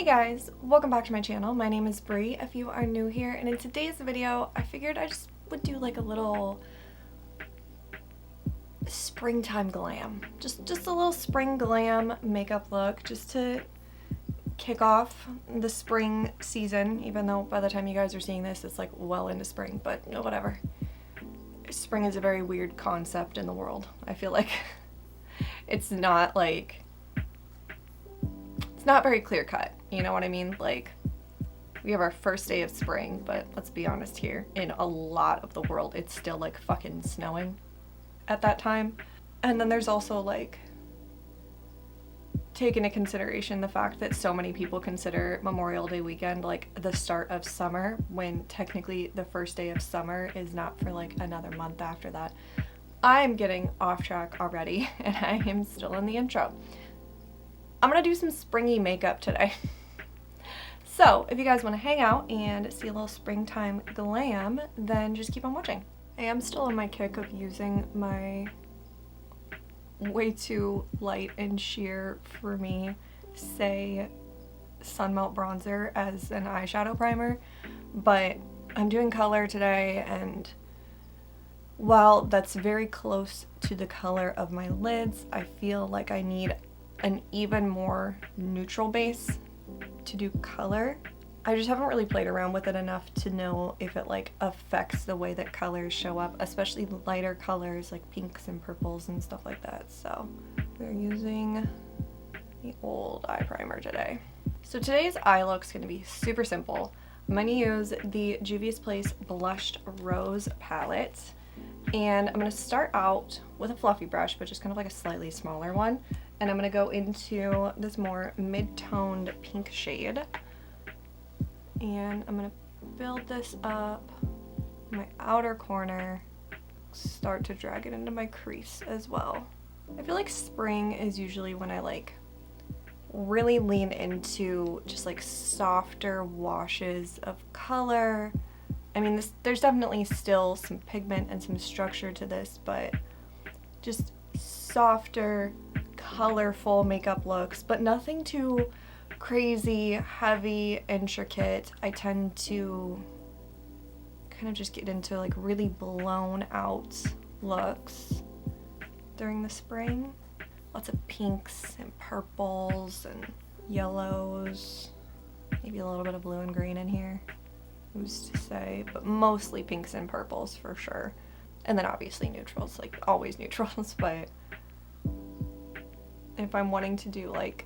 guys, welcome back to my channel. My name is Bree if you are new here, and in today's video I figured I just would do like a little springtime glam. Just a little spring glam makeup look just to kick off the spring season, even though by the time you guys are seeing this it's like well into spring, but no, whatever. Spring is a very weird concept in the world. I feel like it's not very clear cut, you know what I mean? Like, we have our first day of spring, but let's be honest here, in a lot of the world it's still like fucking snowing at that time. And then there's also like, take into consideration the fact that so many people consider Memorial Day weekend like the start of summer, when technically the first day of summer is not for like another month after that. I'm getting off track already and I am still in the intro. I'm gonna do some springy makeup today. So if you guys want to hang out and see a little springtime glam, then just keep on watching. I am still on my kick of using my way too light and sheer for me Say Sunmelt bronzer as an eyeshadow primer, but I'm doing color today, and while that's very close to the color of my lids, I feel like I need an even more neutral base to do color. I just haven't really played around with it enough to know if it like affects the way that colors show up, especially lighter colors like pinks and purples and stuff like that. So we're using the old eye primer today. So today's eye look's gonna be super simple. I'm gonna use the Juvia's Place Blushed Rose palette, and I'm gonna start out with a fluffy brush, but just kind of like a slightly smaller one. And I'm gonna go into this more mid-toned pink shade. And I'm gonna build this up my outer corner, start to drag it into my crease as well. I feel like spring is usually when I like really lean into just like softer washes of color. I mean, there's definitely still some pigment and some structure to this, but just softer, colorful makeup looks, but nothing too crazy, heavy, intricate. I tend to kind of just get into like really blown out looks during the spring. Lots of pinks and purples and yellows, maybe a little bit of blue and green in here, who's to say, but mostly pinks and purples for sure. And then obviously neutrals, like always neutrals, but if I'm wanting to do like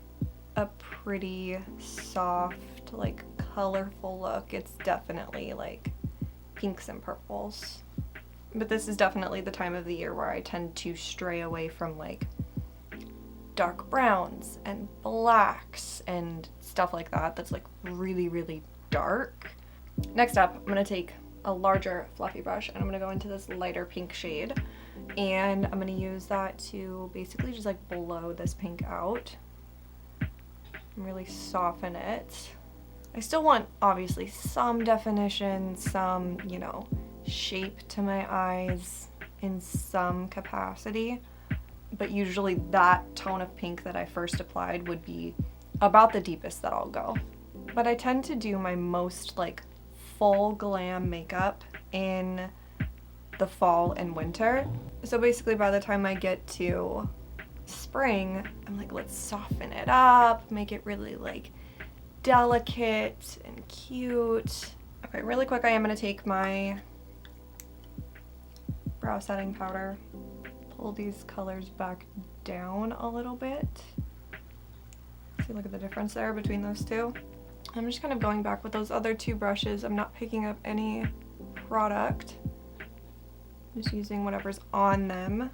a pretty soft, like colorful look, it's definitely like pinks and purples. But this is definitely the time of the year where I tend to stray away from like dark browns and blacks and stuff like that that's like really, really dark. Next up, I'm gonna take a larger fluffy brush and I'm gonna go into this lighter pink shade, and I'm gonna use that to basically just like blow this pink out and really soften it. I still want obviously some definition, some, you know, shape to my eyes in some capacity, but usually that tone of pink that I first applied would be about the deepest that I'll go. But I tend to do my most like full glam makeup in the fall and winter. So basically by the time I get to spring, I'm like, let's soften it up, make it really like delicate and cute. Okay, really quick, I am gonna take my brow setting powder, pull these colors back down a little bit. See, look at the difference there between those two. I'm just kind of going back with those other two brushes. I'm not picking up any product. I'm just using whatever's on them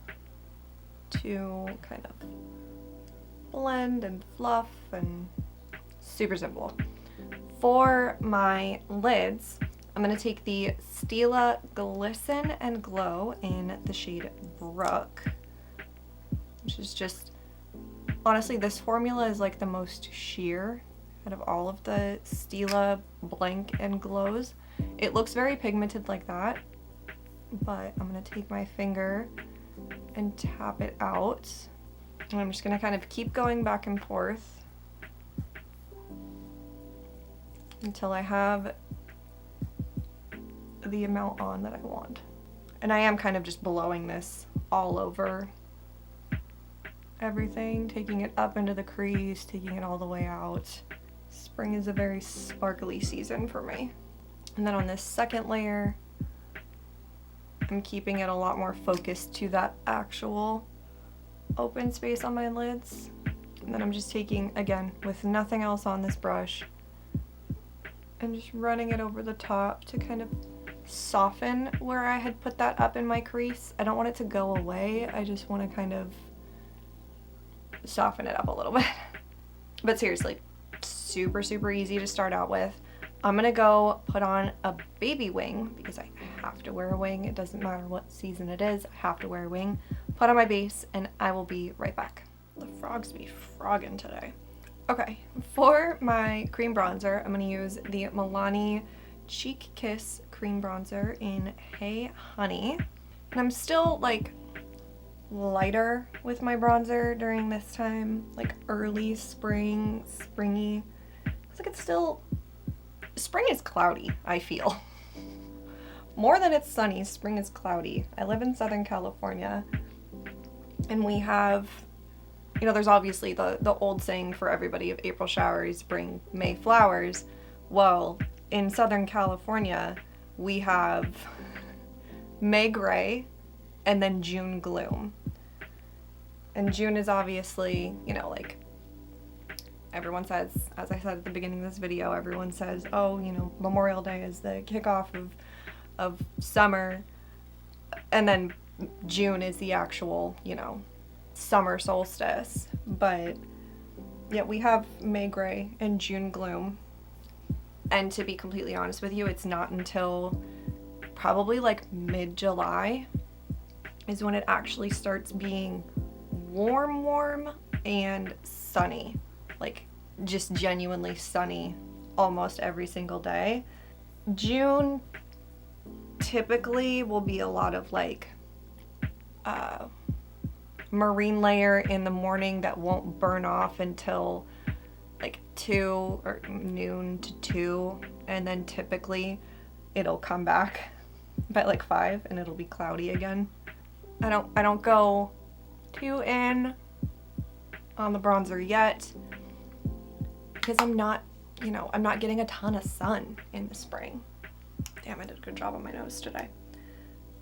to kind of blend and fluff, and super simple. For my lids, I'm going to take the Stila Glisten and Glow in the shade Brook, which is just, honestly, this formula is like the most sheer out of all of the Stila Blank and Glows. It looks very pigmented like that, but I'm gonna take my finger and tap it out. And I'm just gonna kind of keep going back and forth until I have the amount on that I want. And I am kind of just blowing this all over everything, taking it up into the crease, taking it all the way out. Spring is a very sparkly season for me. And then on this second layer, I'm keeping it a lot more focused to that actual open space on my lids. And then I'm just taking, again, with nothing else on this brush, and just running it over the top to kind of soften where I had put that up in my crease. I don't want it to go away. I just want to kind of soften it up a little bit. But seriously, super, super easy to start out with. I'm gonna go put on a baby wing because I have to wear a wing. It doesn't matter what season it is, I have to wear a wing. Put on my base and I will be right back. The frogs be frogging today. Okay, for my cream bronzer, I'm gonna use the Milani Cheek Kiss cream bronzer in Hey Honey. And I'm still like lighter with my bronzer during this time, like early spring, springy. It's like it's still, spring is cloudy, I feel. More than it's sunny, spring is cloudy. I live in Southern California, and we have, you know, there's obviously the old saying for everybody of April showers bring May flowers. Well, in Southern California, we have May gray and then June gloom. And June is obviously, you know, like everyone says, as I said at the beginning of this video, everyone says, oh, you know, Memorial Day is the kickoff of summer. And then June is the actual, you know, summer solstice. But yeah, we have May gray and June gloom. And to be completely honest with you, it's not until probably like mid-July is when it actually starts being warm and sunny. Like just genuinely sunny almost every single day. June typically will be a lot of like marine layer in the morning that won't burn off until like 2 or noon to 2, and then typically it'll come back by like 5 and it'll be cloudy again. I don't go too in on the bronzer yet because I'm not getting a ton of sun in the spring. Damn, I did a good job on my nose today.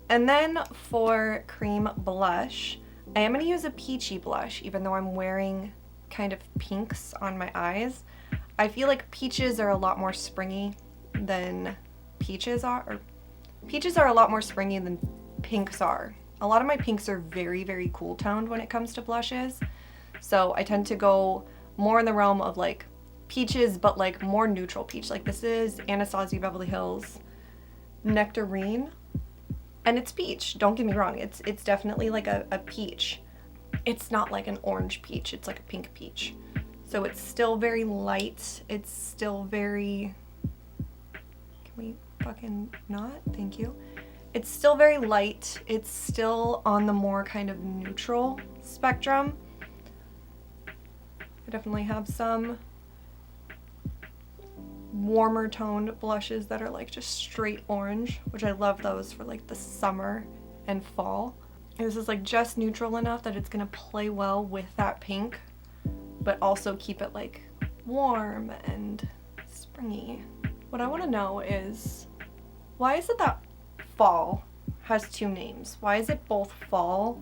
And then for cream blush, I am going to use a peachy blush, even though I'm wearing kind of pinks on my eyes. I feel like peaches are a lot more springy than peaches are, or peaches are a lot more springy than pinks are. A lot of my pinks are very, very cool toned when it comes to blushes. So I tend to go more in the realm of like peaches, but like more neutral peach. Like this is Anastasia Beverly Hills Nectarine, and it's peach. Don't get me wrong. It's definitely like a peach. It's not like an orange peach. It's like a pink peach. So it's still very light. It's still very, can we fucking not? Thank you. It's still very light. It's still on the more kind of neutral spectrum. I definitely have some warmer toned blushes that are like just straight orange, which I love those for like the summer and fall. And this is like just neutral enough that it's gonna play well with that pink, but also keep it like warm and springy. What I want to know is, why is it that fall has 2 names? Why is it both fall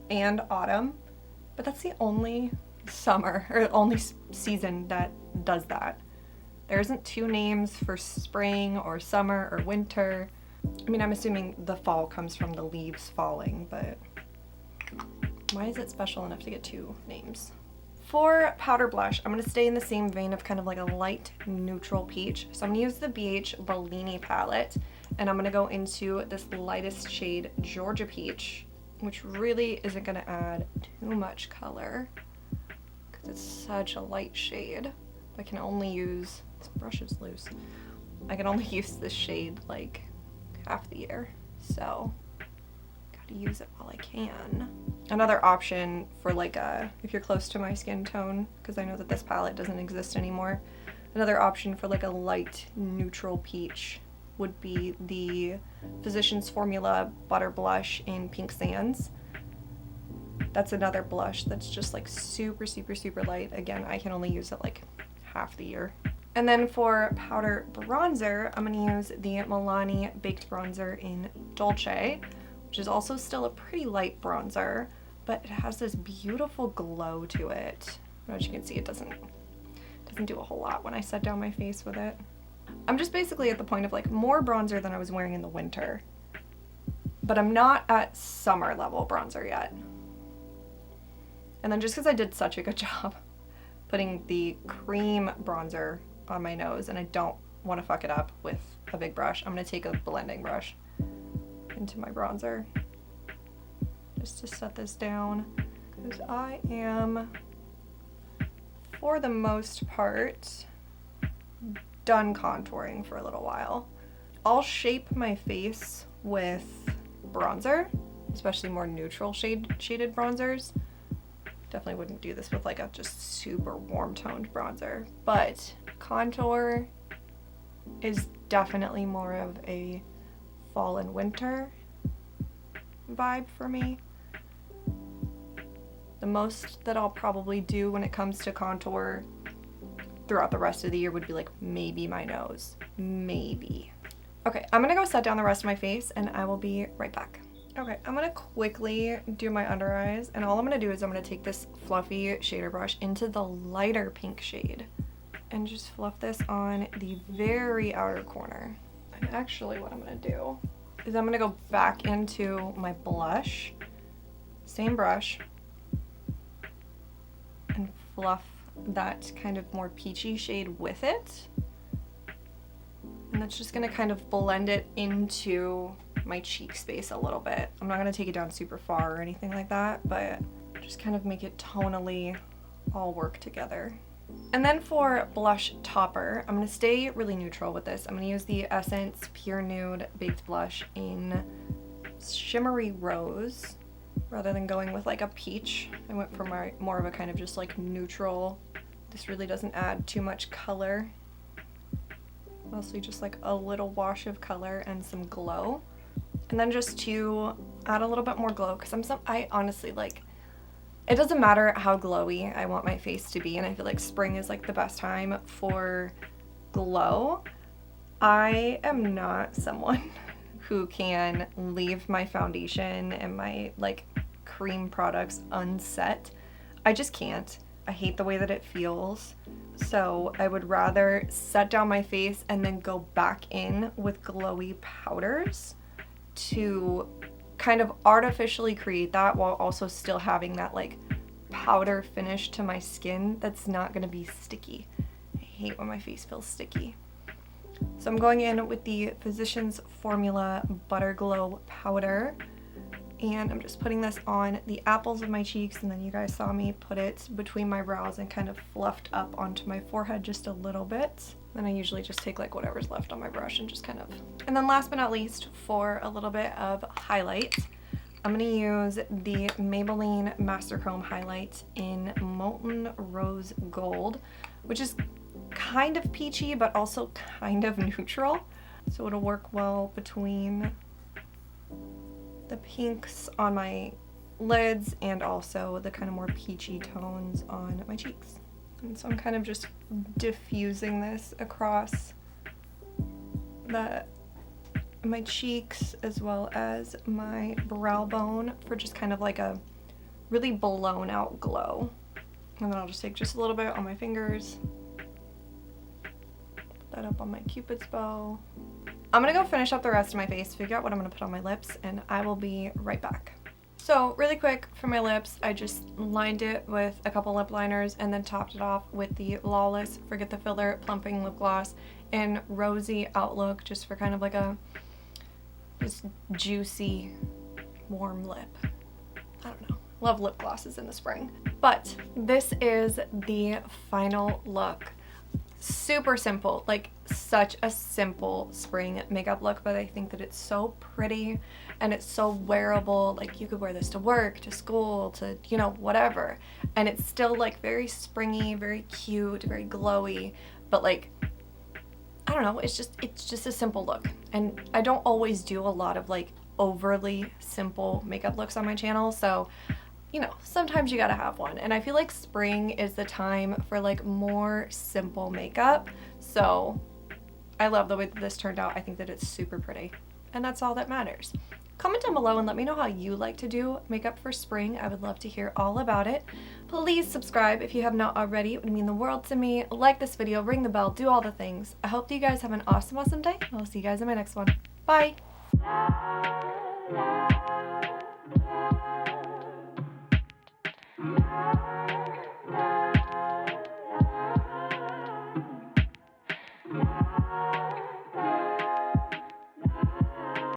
and autumn? But that's the only summer or only season that does that. There isn't 2 names for spring or summer or winter. I mean, I'm assuming the fall comes from the leaves falling, but why is it special enough to get 2 names? For powder blush, I'm going to stay in the same vein of kind of like a light neutral peach. So I'm going to use the BH Bellini palette, and I'm going to go into this lightest shade, Georgia Peach, which really isn't going to add too much color because it's such a light shade. I can only use, this brush is loose, I can only use this shade like half the year, so gotta use it while I can. Another option for like if you're close to my skin tone, because I know that this palette doesn't exist anymore, Another option for like a light neutral peach would be the Physicians Formula Butter Blush in Pink Sands. That's another blush that's just like super, super, super light. Again, I can only use it like half the year. And then for powder bronzer, I'm gonna use the Milani Baked Bronzer in Dolce, which is also still a pretty light bronzer, but it has this beautiful glow to it. As you can see, it doesn't do a whole lot when I set down my face with it. I'm just basically at the point of like more bronzer than I was wearing in the winter, but I'm not at summer level bronzer yet. And then just because I did such a good job putting the cream bronzer on my nose and I don't want to fuck it up with a big brush, I'm going to take a blending brush into my bronzer just to set this down, because I am, for the most part, done contouring for a little while. I'll shape my face with bronzer, especially more neutral shaded bronzers. Definitely wouldn't do this with like a just super warm toned bronzer, but contour is definitely more of a fall and winter vibe for me. The most that I'll probably do when it comes to contour throughout the rest of the year would be like maybe my nose, maybe. Okay, I'm gonna go set down the rest of my face and I will be right back. Okay, I'm gonna quickly do my under eyes, and all I'm gonna do is I'm gonna take this fluffy shader brush into the lighter pink shade and just fluff this on the very outer corner. And actually what I'm gonna do is I'm gonna go back into my blush, same brush, and fluff that kind of more peachy shade with it. And that's just gonna kind of blend it into my cheek space a little bit. I'm not gonna take it down super far or anything like that, but just kind of make it tonally all work together. And then for blush topper, I'm gonna stay really neutral with this. I'm gonna use the Essence Pure Nude Baked Blush in Shimmery Rose, rather than going with like a peach. I went for more of a kind of just like neutral. This really doesn't add too much color. Mostly just like a little wash of color and some glow. And then just to add a little bit more glow, because I honestly like, it doesn't matter how glowy I want my face to be, and I feel like spring is like the best time for glow. I am not someone who can leave my foundation and my like cream products unset. I just can't. I hate the way that it feels. So I would rather set down my face and then go back in with glowy powders to kind of artificially create that while also still having that like powder finish to my skin that's not gonna be sticky. I hate when my face feels sticky. So I'm going in with the Physicians Formula Butter Glow Powder, and I'm just putting this on the apples of my cheeks, and then you guys saw me put it between my brows and kind of fluffed up onto my forehead just a little bit. Then I usually just take like whatever's left on my brush and just kind of... And then last but not least, for a little bit of highlight, I'm gonna use the Maybelline Master Chrome Highlight in Molten Rose Gold, which is kind of peachy, but also kind of neutral. So it'll work well between the pinks on my lids and also the kind of more peachy tones on my cheeks. And so I'm kind of just diffusing this across my cheeks as well as my brow bone for just kind of like a really blown out glow. And then I'll just take just a little bit on my fingers, put that up on my Cupid's bow. I'm gonna go finish up the rest of my face, figure out what I'm gonna put on my lips, and I will be right back. So really quick for my lips, I just lined it with a couple lip liners and then topped it off with the Lawless Forget the Filler Plumping Lip Gloss in Rosy Outlook, just for kind of like a just juicy, warm lip. I don't know. Love lip glosses in the spring. But this is the final look. Super simple, like such a simple spring makeup look, but I think that it's so pretty and it's so wearable. Like you could wear this to work, to school, to, you know, whatever. And it's still like very springy, very cute, very glowy, but like, I don't know, it's just a simple look. And I don't always do a lot of like overly simple makeup looks on my channel, so you know, sometimes you gotta have one. And I feel like spring is the time for like more simple makeup. So I love the way that this turned out. I think that it's super pretty. And that's all that matters. Comment down below and let me know how you like to do makeup for spring. I would love to hear all about it. Please subscribe if you have not already. It would mean the world to me. Like this video, ring the bell, do all the things. I hope that you guys have an awesome day. I'll see you guys in my next one. Bye!